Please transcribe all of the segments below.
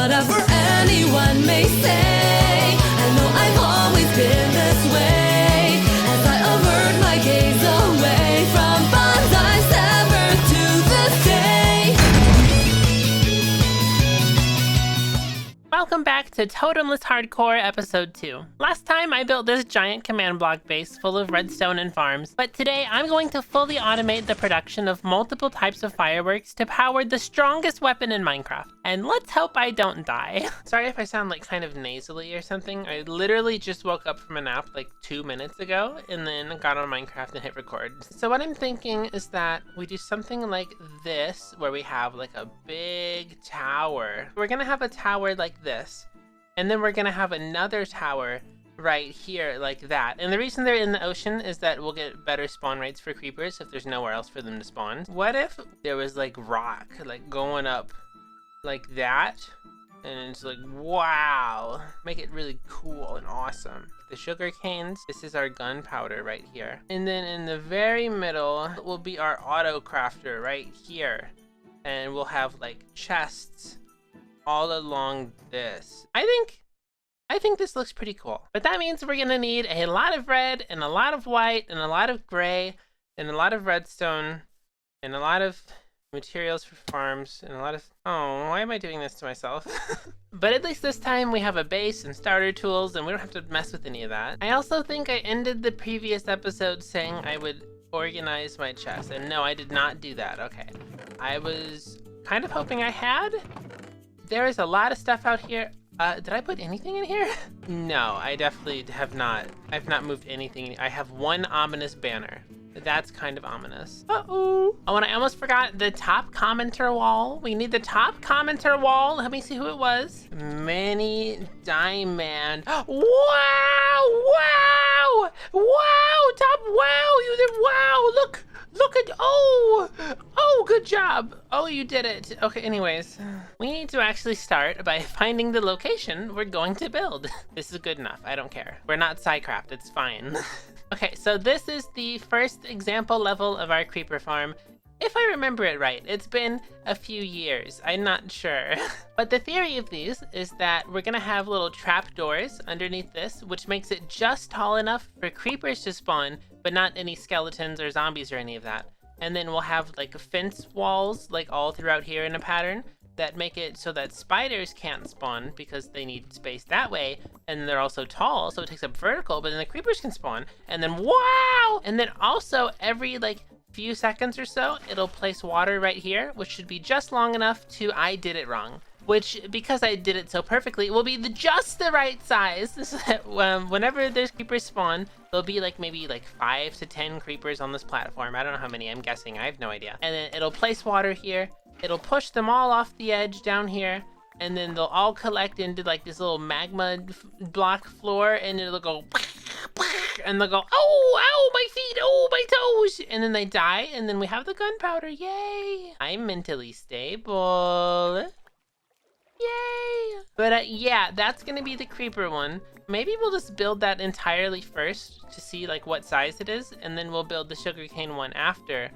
whatever anyone may say. I know I've always been this way, as I avert my gaze away from bonds I severed to this day. Welcome back to Totemless Hardcore Episode 2. Last time I built this giant command block base full of redstone and farms, but today I'm going to fully automate the production of multiple types of fireworks to power the strongest weapon in Minecraft. And let's hope I don't die. Sorry if I sound like kind of nasally or something. I literally just woke up from a nap like 2 minutes ago and then got on Minecraft and hit record. So what I'm thinking is that we do something like this, where we have like a big tower. We're gonna have a tower like this, and then we're gonna have another tower right here like that. And the reason they're in the ocean is that we'll get better spawn rates for creepers if there's nowhere else for them to spawn. What if there was like rock like going up like that, and it's like, wow, make it really cool and awesome. The sugar canes, this is our gunpowder right here, and then in the very middle will be our auto crafter right here, and we'll have like chests all along this. I think this looks pretty cool, but that means we're gonna need a lot of red and a lot of white and a lot of gray and a lot of redstone and a lot of materials for farms and a lot of, oh, why am I doing this to myself? But at least this time we have a base and starter tools and we don't have to mess with any of that. I also think I ended the previous episode saying I would organize my chest, and no, I did not do that. Okay, I was kind of hoping I had. There is a lot of stuff out here. Did I put anything in here? No, I definitely have not. I've not moved anything. I have one ominous banner. That's kind of ominous. Uh-oh. Oh, and I almost forgot the top commenter wall. We need the top commenter wall. Let me see who it was. Mini Diamond. Wow! Wow! Wow! Top wow! You did wow! Look at, oh, good job. Oh, you did it. Okay, anyways, we need to actually start by finding the location we're going to build. This is good enough. I don't care. We're not Psycraft. It's fine. Okay, so this is the first example level of our creeper farm. If I remember it right, it's been a few years. I'm not sure. But the theory of these is that we're gonna have little trap doors underneath this, which makes it just tall enough for creepers to spawn, but not any skeletons or zombies or any of that. And then we'll have like fence walls like all throughout here in a pattern that make it so that spiders can't spawn because they need space that way, and they're also tall, so it takes up vertical, but then the creepers can spawn. And then wow! And then also every like few seconds or so, it'll place water right here, which should be just long enough to I did it wrong. Which, because I did it so perfectly, will be just the right size. So that whenever there's creepers spawn, there'll be like maybe like 5 to 10 creepers on this platform. I don't know how many, I'm guessing, I have no idea. And then it'll place water here. It'll push them all off the edge down here, and then they'll all collect into like this little magma block floor, and it'll go and they'll go, oh, my feet, oh, my toes, and then they die, and then we have the gunpowder. Yay! I'm mentally stable. Yay! But yeah, that's gonna be the creeper one. Maybe we'll just build that entirely first to see like what size it is, and then we'll build the sugarcane one after.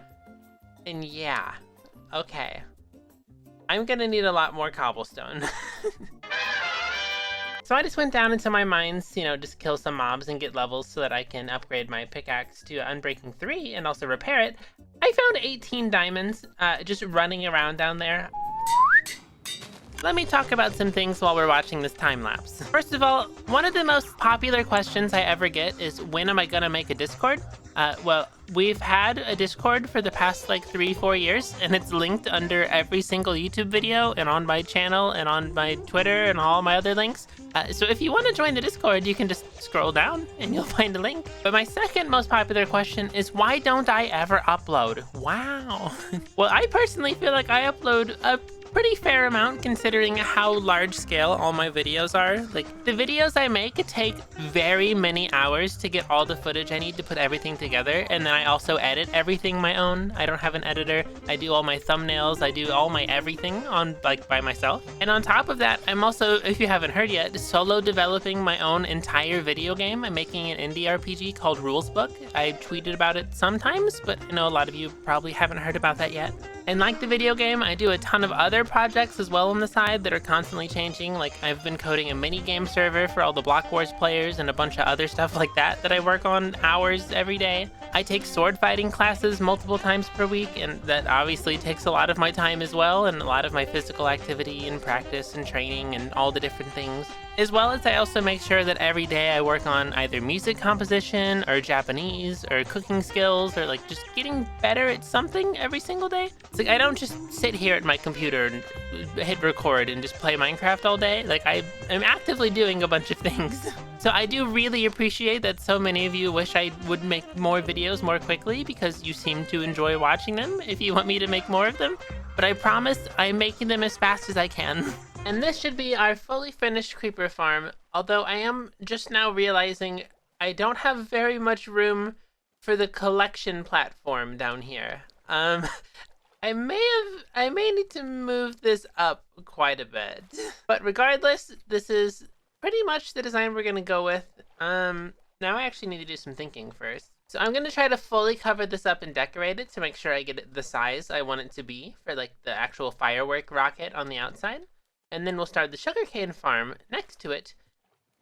And yeah, okay. I'm gonna need a lot more cobblestone. So I just went down into my mines, just kill some mobs and get levels so that I can upgrade my pickaxe to Unbreaking 3 and also repair it. I found 18 diamonds just running around down there. Let me talk about some things while we're watching this time lapse. First of all, one of the most popular questions I ever get is, when am I gonna make a Discord? Well, we've had a Discord for the past like 3-4 years, and it's linked under every single YouTube video and on my channel and on my Twitter and all my other links. So if you want to join the Discord, you can just scroll down and you'll find a link. But my second most popular question is, why don't I ever upload? Wow. Well, I personally feel like I upload a pretty fair amount considering how large scale all my videos are. Like, the videos I make take very many hours to get all the footage I need to put everything together, and then I also edit everything my own. I don't have an editor. I do all my thumbnails, I do all my everything on by myself. And on top of that, I'm also, if you haven't heard yet, solo developing my own entire video game. I'm making an indie RPG called Rules Book. I tweeted about it sometimes, but I know a lot of you probably haven't heard about that yet. And like the video game, I do a ton of other projects as well on the side that are constantly changing. Like I've been coding a mini game server for all the Block Wars players and a bunch of other stuff like that I work on hours every day. I take sword fighting classes multiple times per week, and that obviously takes a lot of my time as well, and a lot of my physical activity and practice and training and all the different things. As well as I also make sure that every day I work on either music composition or Japanese or cooking skills or like just getting better at something every single day. It's like I don't just sit here at my computer and hit record and just play Minecraft all day. Like I am actively doing a bunch of things. So I do really appreciate that so many of you wish I would make more videos more quickly because you seem to enjoy watching them if you want me to make more of them. But I promise I'm making them as fast as I can. And this should be our fully finished creeper farm, although I am just now realizing I don't have very much room for the collection platform down here. I may need to move this up quite a bit. But regardless, this is pretty much the design we're gonna go with. Now I actually need to do some thinking first. So I'm gonna try to fully cover this up and decorate it to make sure I get it the size I want it to be for like the actual firework rocket on the outside. And then we'll start the sugarcane farm next to it.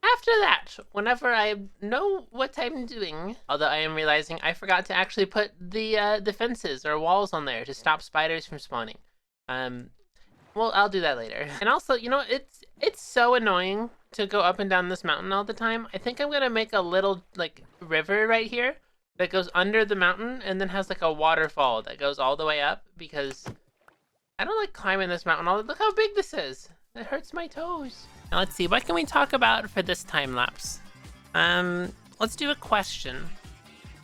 After that, whenever I know what I'm doing, although I am realizing I forgot to actually put the fences or walls on there to stop spiders from spawning. Well, I'll do that later. And also, you know, it's so annoying to go up and down this mountain all the time. I think I'm gonna make a little like river right here that goes under the mountain and then has like a waterfall that goes all the way up because I don't like climbing this mountain. Look how big this is. It hurts my toes. Now let's see, what can we talk about for this time lapse? Let's do a question.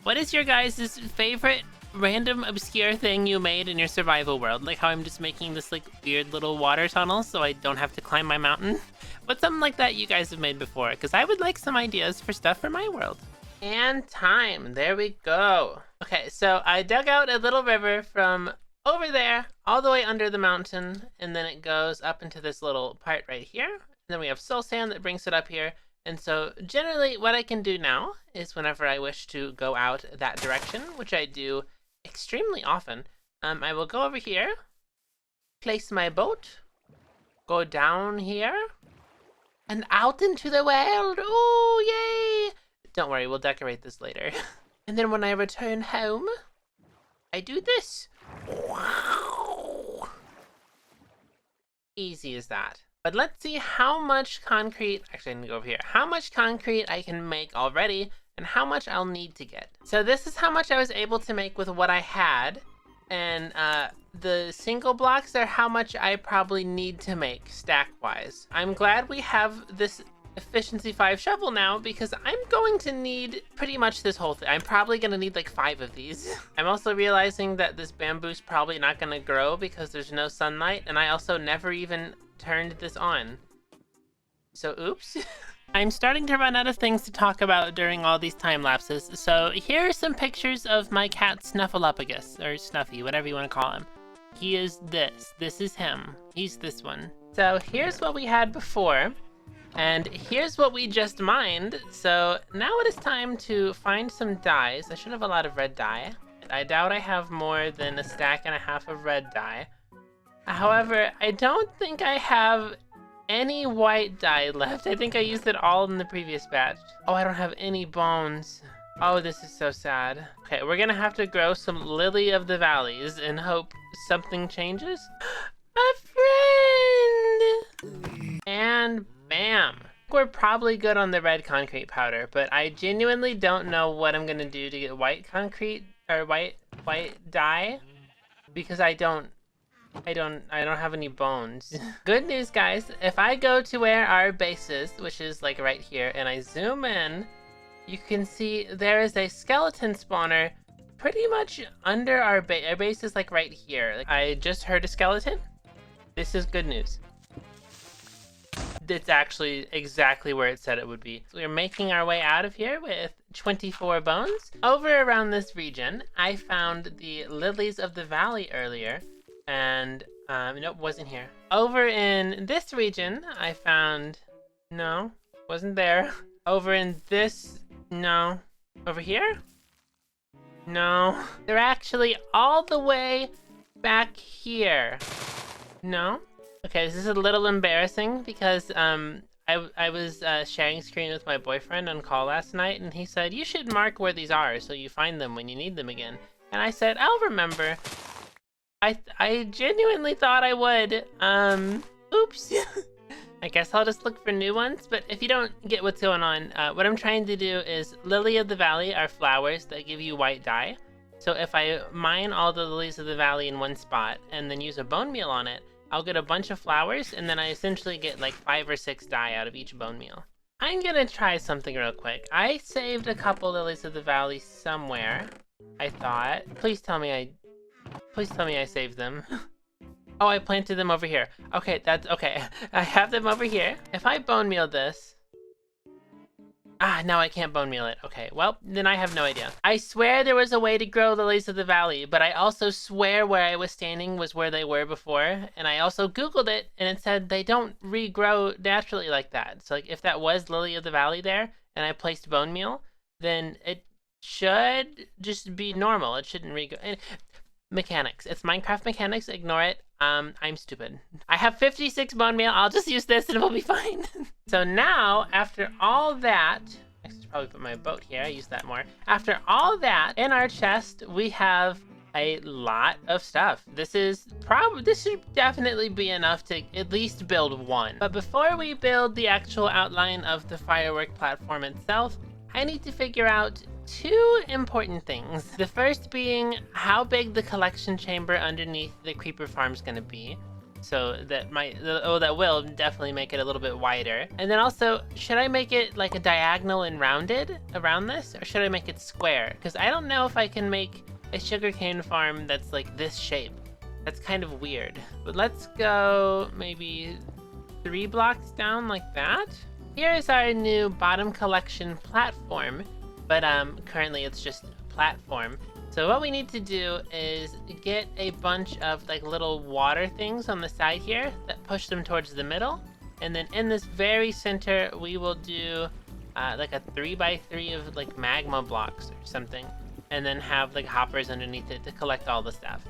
What is your guys' favorite random obscure thing you made in your survival world? Like how I'm just making this like weird little water tunnel so I don't have to climb my mountain. What's something like that you guys have made before? Because I would like some ideas for stuff for my world. And time, there we go. Okay, so I dug out a little river from over there, all the way under the mountain, and then it goes up into this little part right here. And then we have soul sand that brings it up here. And so generally what I can do now is whenever I wish to go out that direction, which I do extremely often, I will go over here, place my boat, go down here, and out into the world. Oh, yay! Don't worry, we'll decorate this later. And then when I return home, I do this. Wow. Easy as that. But let's see how much concrete, actually I'm gonna go over here, how much concrete I can make already and how much I'll need to get. So this is how much I was able to make with what I had. And the single blocks are how much I probably need to make stack-wise. I'm glad we have this efficiency 5 shovel now because I'm going to need pretty much this whole thing. I'm probably going to need like 5 of these. I'm also realizing that this bamboo's probably not going to grow because there's no sunlight, and I also never even turned this on. So oops. I'm starting to run out of things to talk about during all these time lapses, so here are some pictures of my cat Snuffleupagus, or Snuffy, whatever you want to call him. He is this. This is him. He's this one. So here's what we had before. And here's what we just mined. So now it is time to find some dyes. I should have a lot of red dye. I doubt I have more than a stack and a half of red dye. However, I don't think I have any white dye left. I think I used it all in the previous batch. Oh, I don't have any bones. Oh, this is so sad. Okay, we're gonna have to grow some Lily of the Valleys and hope something changes. A friend! And bam. We're probably good on the red concrete powder, but I genuinely don't know what I'm gonna do to get white concrete or white dye because I don't have any bones. Good news, guys. If I go to where our base is, which is like right here, and I zoom in, you can see there is a skeleton spawner pretty much under our base. Our base is like right here. I just heard a skeleton. This is good news. It's actually exactly where it said it would be. So we're making our way out of here with 24 bones. Over around this region, I found the Lilies of the Valley earlier, and nope, wasn't here. Over in this region, I found, no, wasn't there. Over in this, no. Over here? No. They're actually all the way back here. No? Okay, this is a little embarrassing because I was sharing screen with my boyfriend on call last night, and he said, you should mark where these are so you find them when you need them again. And I said, I'll remember. I genuinely thought I would. Oops. I guess I'll just look for new ones, but if you don't get what's going on, what I'm trying to do is lily of the valley are flowers that give you white dye. So if I mine all the lilies of the valley in one spot and then use a bone meal on it, I'll get a bunch of flowers, and then I essentially get like 5 or 6 dye out of each bone meal. I'm gonna try something real quick. I saved a couple lilies of the valley somewhere, I thought. Please tell me I saved them. Oh, I planted them over here. Okay, that's okay. I have them over here. If I bone meal this... Ah, now I can't bone meal it. Okay, well, then I have no idea. I swear there was a way to grow lilies of the valley, but I also swear where I was standing was where they were before. And I also Googled it, and it said they don't regrow naturally like that. So like, if that was lily of the valley there, and I placed bone meal, then it should just be normal. It shouldn't regrow. Mechanics. It's Minecraft mechanics. Ignore it. I'm stupid. I have 56 bone meal. I'll just use this and it'll be fine. So now, after all that, I should probably put my boat here. I use that more. After all that, in our chest, we have a lot of stuff. This should definitely be enough to at least build one. But before we build the actual outline of the firework platform itself, I need to figure out 2 important things. The first being how big the collection chamber underneath the creeper farm is going to be. So that that will definitely make it a little bit wider. And then also, should I make it like a diagonal and rounded around this, or should I make it square? Because I don't know if I can make a sugarcane farm that's like this shape. That's kind of weird. But let's go maybe 3 blocks down like that. Here's our new bottom collection platform, but currently it's just a platform. So what we need to do is get a bunch of like little water things on the side here that push them towards the middle. And then in this very center, we will do like a 3x3 of like magma blocks or something. And then have like hoppers underneath it to collect all the stuff.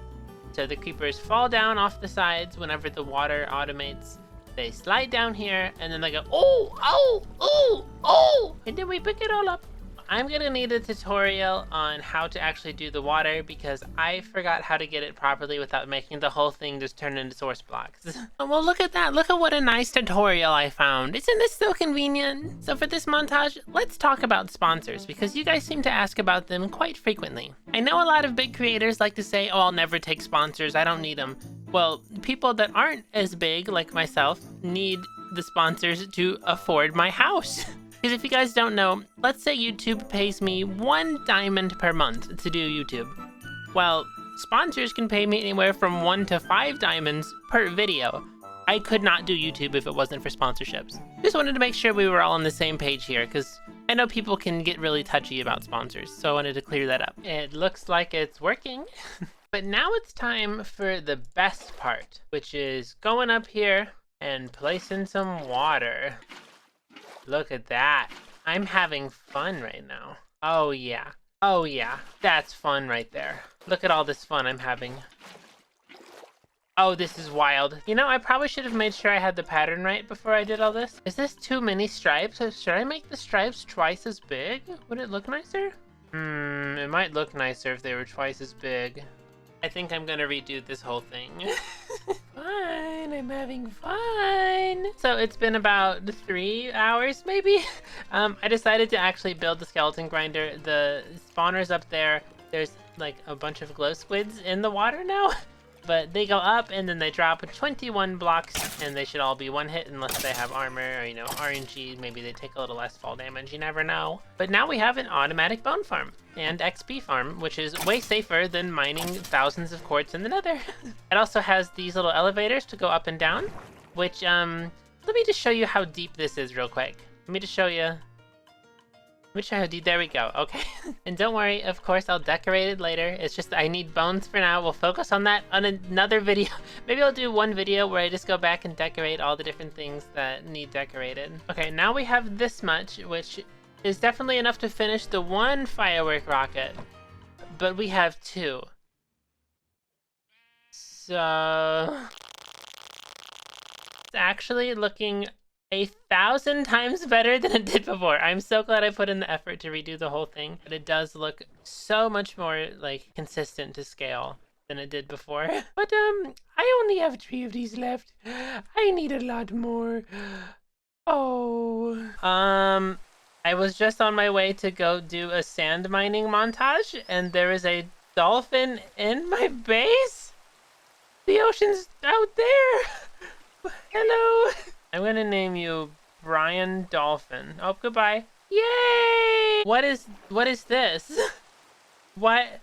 So the creepers fall down off the sides whenever the water automates. They slide down here, and then they go, oh, oh, oh, oh, and then we pick it all up. I'm gonna need a tutorial on how to actually do the water because I forgot how to get it properly without making the whole thing just turn into source blocks. Well, look at that. Look at what a nice tutorial I found. Isn't this so convenient? So for this montage, let's talk about sponsors because you guys seem to ask about them quite frequently. I know a lot of big creators like to say, oh, I'll never take sponsors. I don't need them. Well, people that aren't as big, like myself, need the sponsors to afford my house. Because if you guys don't know, let's say YouTube pays me 1 diamond per month to do YouTube. Well, sponsors can pay me anywhere from 1 to 5 diamonds per video. I could not do YouTube if it wasn't for sponsorships. Just wanted to make sure we were all on the same page here, because I know people can get really touchy about sponsors, so I wanted to clear that up. It looks like it's working. But now it's time for the best part, which is going up here and placing some water. Look at that. I'm having fun right now. Oh yeah. Oh yeah. That's fun right there. Look at all this fun I'm having. Oh, this is wild. You know, I probably should have made sure I had the pattern right before I did all this. Is this too many stripes? Should I make the stripes twice as big? Would it look nicer? It might look nicer if they were twice as big. I think I'm gonna redo this whole thing. Fine, I'm having fun. So it's been about 3 hours, maybe? I decided to actually build the skeleton grinder. The spawner's up there. There's like a bunch of glow squids in the water now. But they go up and then they drop 21 blocks and they should all be 1 hit unless they have armor or, you know, RNG. Maybe they take a little less fall damage, you never know. But now we have an automatic bone farm and XP farm, which is way safer than mining thousands of quartz in the nether. It also has these little elevators to go up and down, which, let me just show you how deep this is real quick. Let me just show you. There we go. Okay. And don't worry, of course, I'll decorate it later. It's just I need bones for now. We'll focus on that on another video. Maybe I'll do one video where I just go back and decorate all the different things that need decorated. Okay, now we have this much, which is definitely enough to finish the 1 firework rocket. But we have 2. So it's actually looking 1,000 times better than it did before. I'm so glad I put in the effort to redo the whole thing, but it does look so much more like consistent to scale than it did before. But I only have 3 of these left. I need a lot more. Oh. I was just on my way to go do a sand mining montage, and there is a dolphin in my base. The ocean's out there. Hello. I'm gonna name you Brian Dolphin. Oh, goodbye. Yay! What is this? What?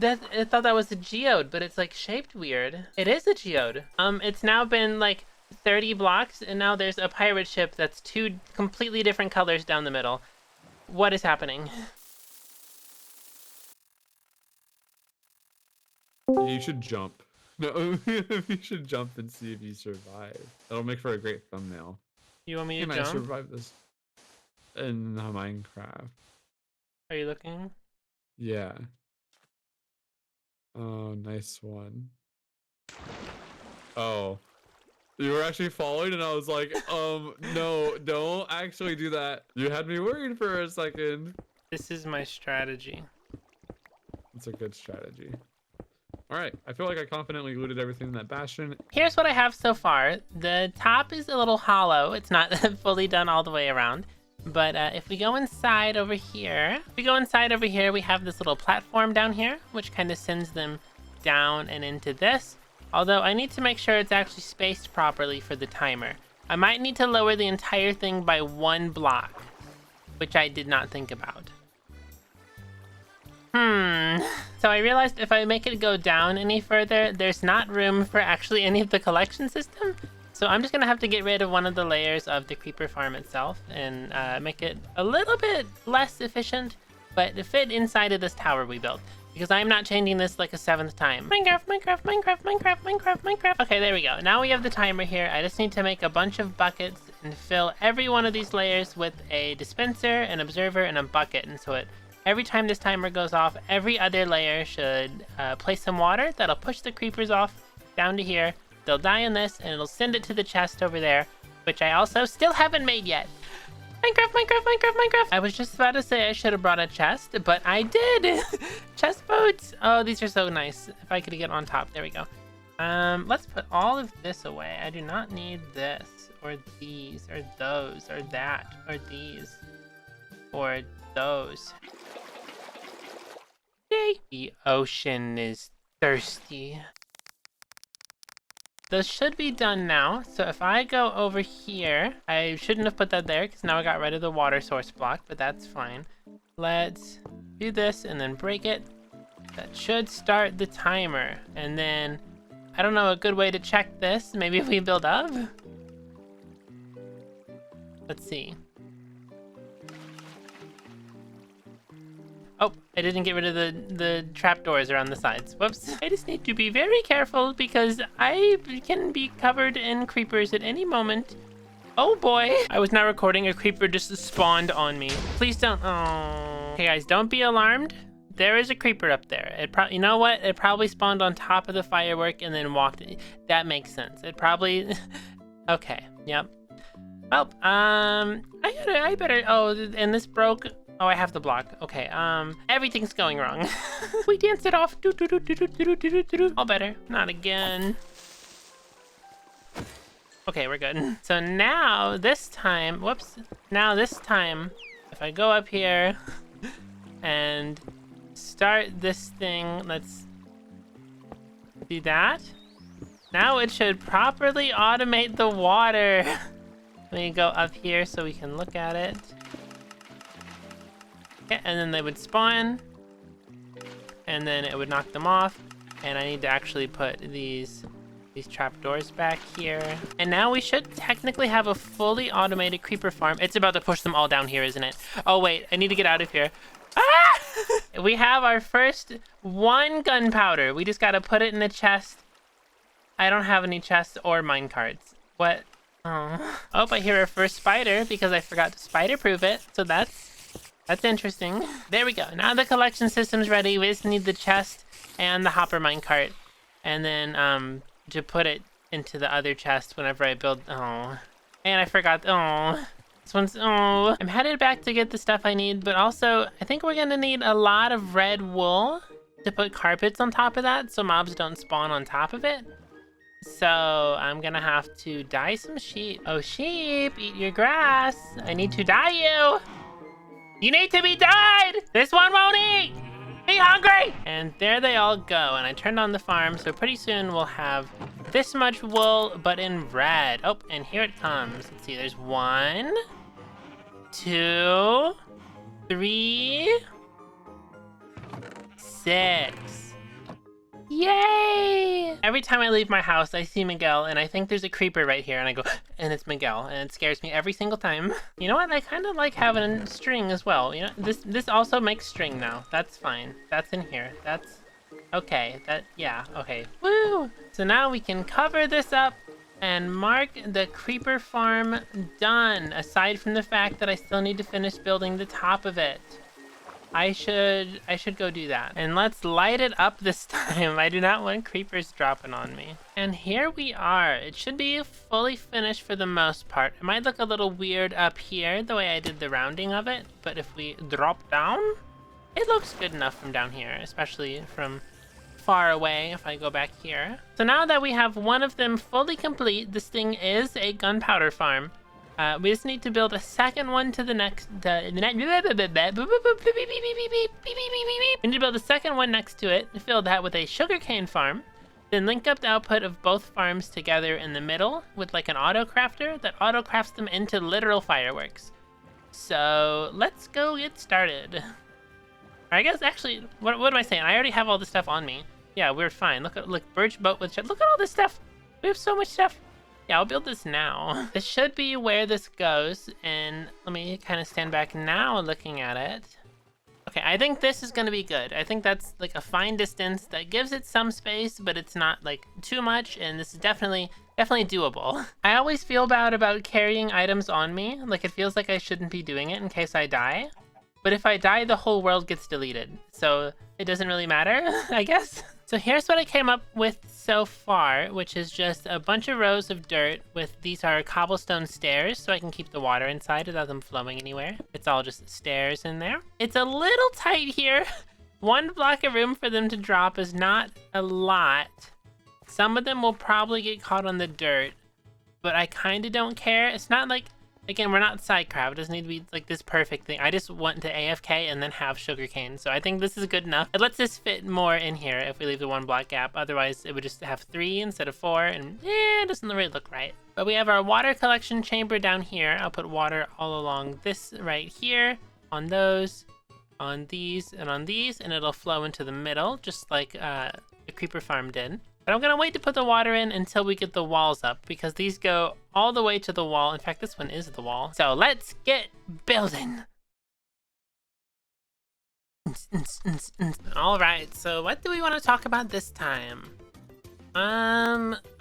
I thought that was a geode, but it's like shaped weird. It is a geode. It's now been like 30 blocks, and now there's a pirate ship that's 2 completely different colors down the middle. What is happening? You should jump. No, you should jump and see if you survive. That'll make for a great thumbnail. You want me to Can jump? I survive this in Minecraft? Are you looking? Yeah. Oh, nice one. Oh. You were actually following, and I was like, no, don't actually do that. You had me worried for a second. This is my strategy. It's a good strategy. All right, I feel like I confidently looted everything in that bastion. Here's what I have so far. The top is a little hollow. It's not fully done all the way around. But if we go inside over here, we have this little platform down here, which kind of sends them down and into this. Although I need to make sure it's actually spaced properly for the timer. I might need to lower the entire thing by 1 block, which I did not think about. So I realized if I make it go down any further, there's not room for actually any of the collection system. So I'm just gonna have to get rid of one of the layers of the creeper farm itself and make it a little bit less efficient, but to fit inside of this tower we built. Because I'm not changing this like a 7th time. Minecraft. Okay, there we go. Now we have the timer here. I just need to make a bunch of buckets and fill every one of these layers with a dispenser, an observer, and a bucket. And so every time this timer goes off, every other layer should place some water that'll push the creepers off down to here. They'll die in this, and it'll send it to the chest over there, which I also still haven't made yet. Minecraft. I was just about to say I should have brought a chest, but I did. Chest boats. Oh, these are so nice. If I could get on top. There we go. Let's put all of this away. I do not need this, or these, or those, or that, or these, or those. Yay! The ocean is thirsty. Those should be done now. So if I go over here, I shouldn't have put that there because now I got rid of the water source block, but that's fine. Let's do this and then break it. That should start the timer. And then, I don't know, a good way to check this. Maybe if we build up. Let's see. Oh, I didn't get rid of the trapdoors around the sides. Whoops. I just need to be very careful because I can be covered in creepers at any moment. Oh boy. I was not recording. A creeper just spawned on me. Please don't. Oh. Okay guys, don't be alarmed. There is a creeper up there. You know what? It probably spawned on top of the firework and then walked. That makes sense. It probably. Okay. Yep. Well, I better. Oh, and this broke. Oh, I have the block. Okay, everything's going wrong. We danced it off. All better. Not again. Okay, we're good. So now, this time, whoops. Now this time, if I go up here and start this thing, let's do that. Now it should properly automate the water. Let me go up here so we can look at it. And then they would spawn, and then it would knock them off, and I need to actually put these trapdoors back here. And now we should technically have a fully automated creeper farm. It's about to push them all down here, isn't it? Oh wait, I need to get out of here. Ah! We have our first 1 gunpowder. We just gotta put it in the chest. I don't have any chests or minecarts. What? Oh, I hear our first spider because I forgot to spider-proof it, so that's interesting. There we go. Now the collection system's ready. We just need the chest and the hopper minecart. and then to put it into the other chest whenever I build. Oh, and I forgot. Oh, this one's. Oh, I'm headed back to get the stuff I need, but also I think we're gonna need a lot of red wool to put carpets on top of that, so mobs don't spawn on top of it. So I'm gonna have to dye some sheep. Oh, sheep, eat your grass. I need to dye you. You need to be dyed. This one won't eat. Be hungry. And there they all go. And I turned on the farm, so pretty soon we'll have this much wool, but in red. Oh, and here it comes. Let's see, there's 1, 2, 3, 6. Yay! Every time I leave my house, I see Miguel, and I think there's a creeper right here, and I go, and it's Miguel, and it scares me every single time. You know what? I kind of like having a string as well. You know, this also makes string now. That's fine. That's in here. That's okay. Yeah, okay. Woo! So now we can cover this up and mark the creeper farm done, aside from the fact that I still need to finish building the top of it. I should go do that. And let's light it up this time. I do not want creepers dropping on me. And here we are. It should be fully finished for the most part. It might look a little weird up here, the way I did the rounding of it. But if we drop down, it looks good enough from down here, especially from far away if I go back here. So now that we have one of them fully complete, this thing is a gunpowder farm. We just need to build a second one to the next. We need to build a second one next to it, fill that with a sugarcane farm, then link up the output of both farms together in the middle with like an auto crafter that auto crafts them into literal fireworks. So let's go get started. I guess actually, what am I saying? I already have all this stuff on me. Yeah, we're fine. Look, birch boat with. Look at all this stuff. We have so much stuff. Yeah, I'll build this now. This should be where this goes, and let me kind of stand back now looking at it. Okay, I think this is gonna be good. I think that's like a fine distance that gives it some space, but it's not like too much, and this is definitely doable. I always feel bad about carrying items on me. Like, it feels like I shouldn't be doing it in case I die. But if I die, the whole world gets deleted. So it doesn't really matter, I guess. So here's what I came up with so far, which is just a bunch of rows of dirt with, these are cobblestone stairs, so I can keep the water inside without them flowing anywhere. It's all just stairs in there. It's a little tight here. 1 block of room for them to drop is not a lot. Some of them will probably get caught on the dirt, but I kind of don't care. It's not like, again, we're not Sidecraft. It doesn't need to be like this perfect thing. I just want to AFK and then have sugarcane. So I think this is good enough. It lets us fit more in here if we leave the 1 block gap. Otherwise, it would just have 3 instead of 4, and it doesn't really look right. But we have our water collection chamber down here. I'll put water all along this right here, on those, on these, and it'll flow into the middle, just like the creeper farm did. But I'm gonna wait to put the water in until we get the walls up, because these go all the way to the wall. In fact, this one is the wall. So let's get building. All right, so what do we want to talk about this time?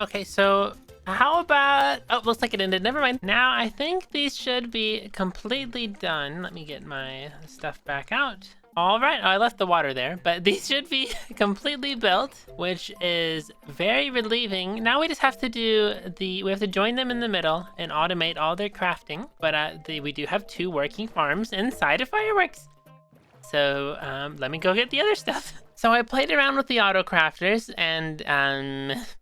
Okay, so how about, oh, looks like it ended, never mind. Now I think these should be completely done. Let me get my stuff back out. All right, oh, I left the water there, but these should be completely built, which is very relieving. Now we just have to do we have to join them in the middle and automate all their crafting. But we do have 2 working farms inside of fireworks. So let me go get the other stuff. So I played around with the auto crafters, and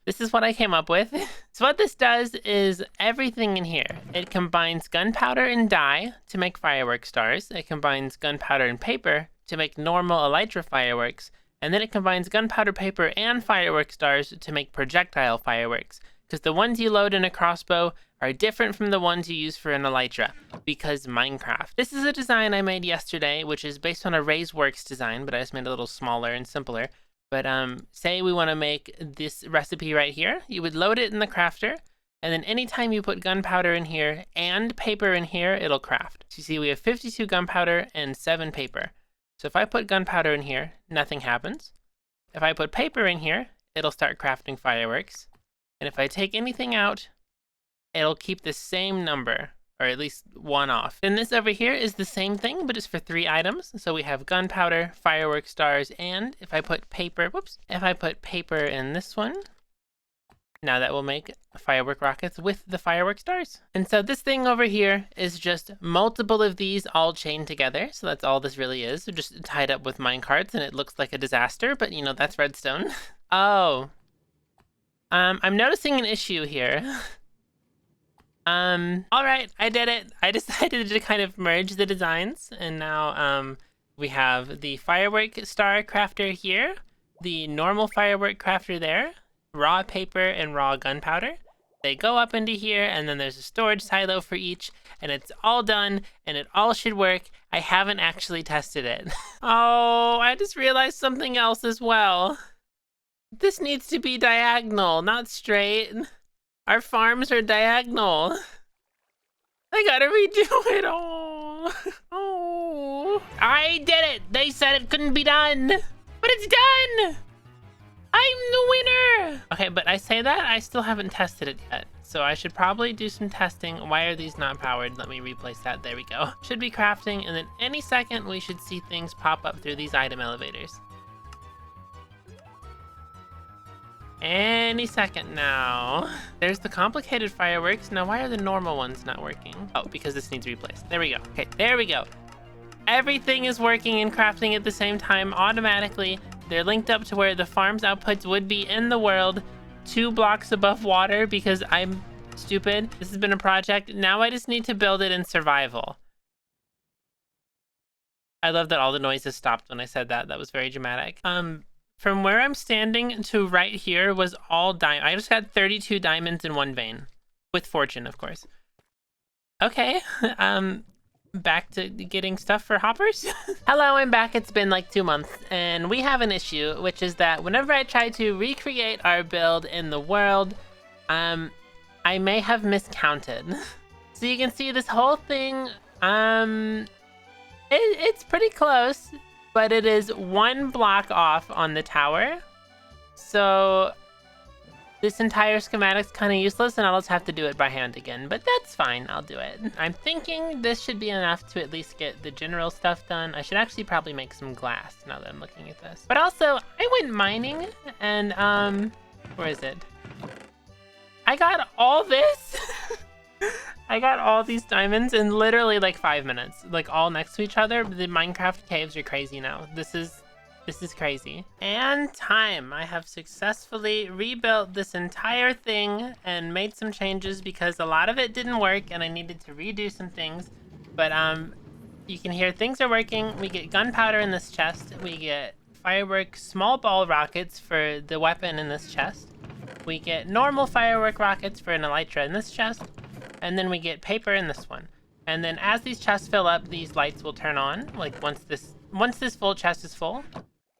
this is what I came up with. So what this does is everything in here. It combines gunpowder and dye to make firework stars. It combines gunpowder and paper to make normal elytra fireworks. And then it combines gunpowder, paper, and firework stars to make projectile fireworks. Because the ones you load in a crossbow are different from the ones you use for an elytra, because Minecraft. This is a design I made yesterday, which is based on a RaiseWorks design, but I just made it a little smaller and simpler. But say we want to make this recipe right here, you would load it in the crafter, and then anytime you put gunpowder in here and paper in here, it'll craft. So you see we have 52 gunpowder and 7 paper. So if I put gunpowder in here, nothing happens. If I put paper in here, it'll start crafting fireworks. And if I take anything out, it'll keep the same number or at least one off. And this over here is the same thing, but it's for 3 items. So we have gunpowder, firework stars, and if I put paper, if I put paper in this one, now that will make firework rockets with the firework stars. And so this thing over here is just multiple of these all chained together. So that's all this really is. They're just tied up with minecarts and it looks like a disaster, but you know, that's redstone. Oh. I'm noticing an issue here. All right, I did it. I decided to kind of merge the designs and now we have the firework star crafter here, the normal firework crafter there, raw paper and raw gunpowder. They go up into here and then there's a storage silo for each and it's all done and it all should work. I haven't actually tested it. Oh, I just realized something else as well. This needs to be diagonal, not straight. Our farms are diagonal. I gotta redo it all. Oh, I did it. They said it couldn't be done, but it's done. I'm the winner! Okay, but I say that, I still haven't tested it yet. So I should probably do some testing. Why are these not powered? Let me replace that. There we go. Should be crafting, and then any second we should see things pop up through these item elevators. Any second now. There's the complicated fireworks. Now, why are the normal ones not working? Oh, because this needs replaced. There we go. Okay, there we go. Everything is working and crafting at the same time automatically. They're linked up to where the farm's outputs would be in the world, 2 blocks above water because I'm stupid. This has been a project. Now I just need to build it in survival. I love that all the noises stopped when I said that. That was very dramatic. From where I'm standing to right here was all diamond. I just got 32 diamonds in 1 vein. With fortune, of course. Okay, back to getting stuff for hoppers. Hello, I'm back. It's been like 2 months and we have an issue, which is that whenever I try to recreate our build in the world, I may have miscounted. So you can see this whole thing, it's pretty close, but it is 1 block off on the tower. So this entire schematic's kind of useless and I'll just have to do it by hand again, but that's fine, I'll do it. I'm thinking this should be enough to at least get the general stuff done. I should actually probably make some glass now that I'm looking at this. But also, I went mining and, where is it? I got all this. I got all these diamonds in literally like 5 minutes, like all next to each other. The Minecraft caves are crazy now. This is crazy. And time. I have successfully rebuilt this entire thing and made some changes because a lot of it didn't work and I needed to redo some things. But you can hear things are working. We get gunpowder in this chest. We get firework small ball rockets for the weapon in this chest. We get normal firework rockets for an elytra in this chest. And then we get paper in this one. And then as these chests fill up, these lights will turn on. Like once this full chest is full,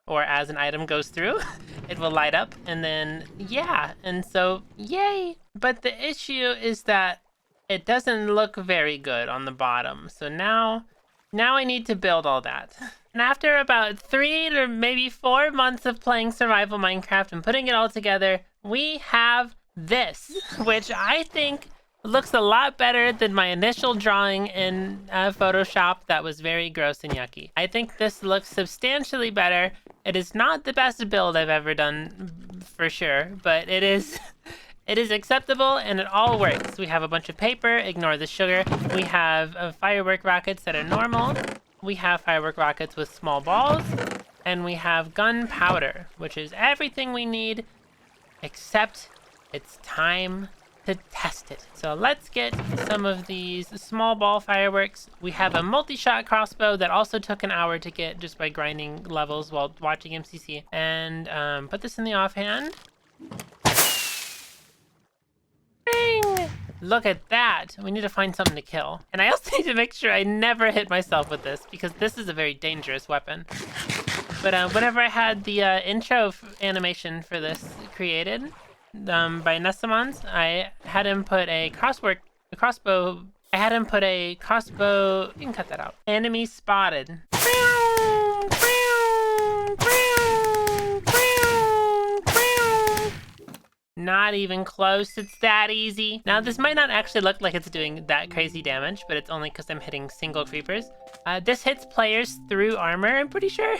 or as an item goes through, it will light up, and then, yeah, and so, yay! But the issue is that it doesn't look very good on the bottom, so now I need to build all that. And after about 3 to maybe 4 months of playing survival Minecraft and putting it all together, we have this, which I think looks a lot better than my initial drawing in Photoshop that was very gross and yucky. I think this looks substantially better. It is not the best build I've ever done, for sure, but it is acceptable and it all works. We have a bunch of paper, ignore the sugar. We have firework rockets that are normal. We have firework rockets with small balls. And we have gunpowder, which is everything we need, except it's time to test it. So let's get some of these small ball fireworks. We have a multi-shot crossbow that also took an hour to get just by grinding levels while watching MCC. And put this in the offhand. Bing! Look at that. We need to find something to kill. And I also need to make sure I never hit myself with this because this is a very dangerous weapon. But whenever I had the intro animation for this created, by Nessamons, I had him put a crossbow. I had him put a crossbow. You can cut that out. Enemy spotted. Not even close. It's that easy. Now, this might not actually look like it's doing that crazy damage, but it's only because I'm hitting single creepers. This hits players through armor, I'm pretty sure.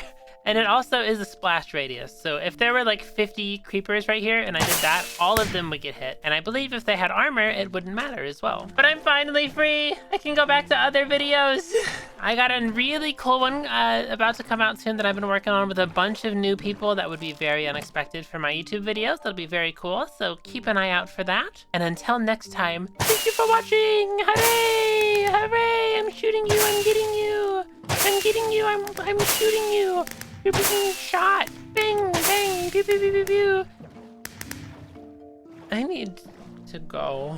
And it also is a splash radius. So if there were like 50 creepers right here and I did that, all of them would get hit. And I believe if they had armor, it wouldn't matter as well. But I'm finally free. I can go back to other videos. I got a really cool one about to come out soon that I've been working on with a bunch of new people that would be very unexpected for my YouTube videos. That'll be very cool. So keep an eye out for that. And until next time, thank you for watching. Hooray! Hooray! I'm shooting you. I'm getting you. I'm getting you. I'm shooting you. You're being shot. Bang, bang, pew, pew, pew, pew, pew. I need to go.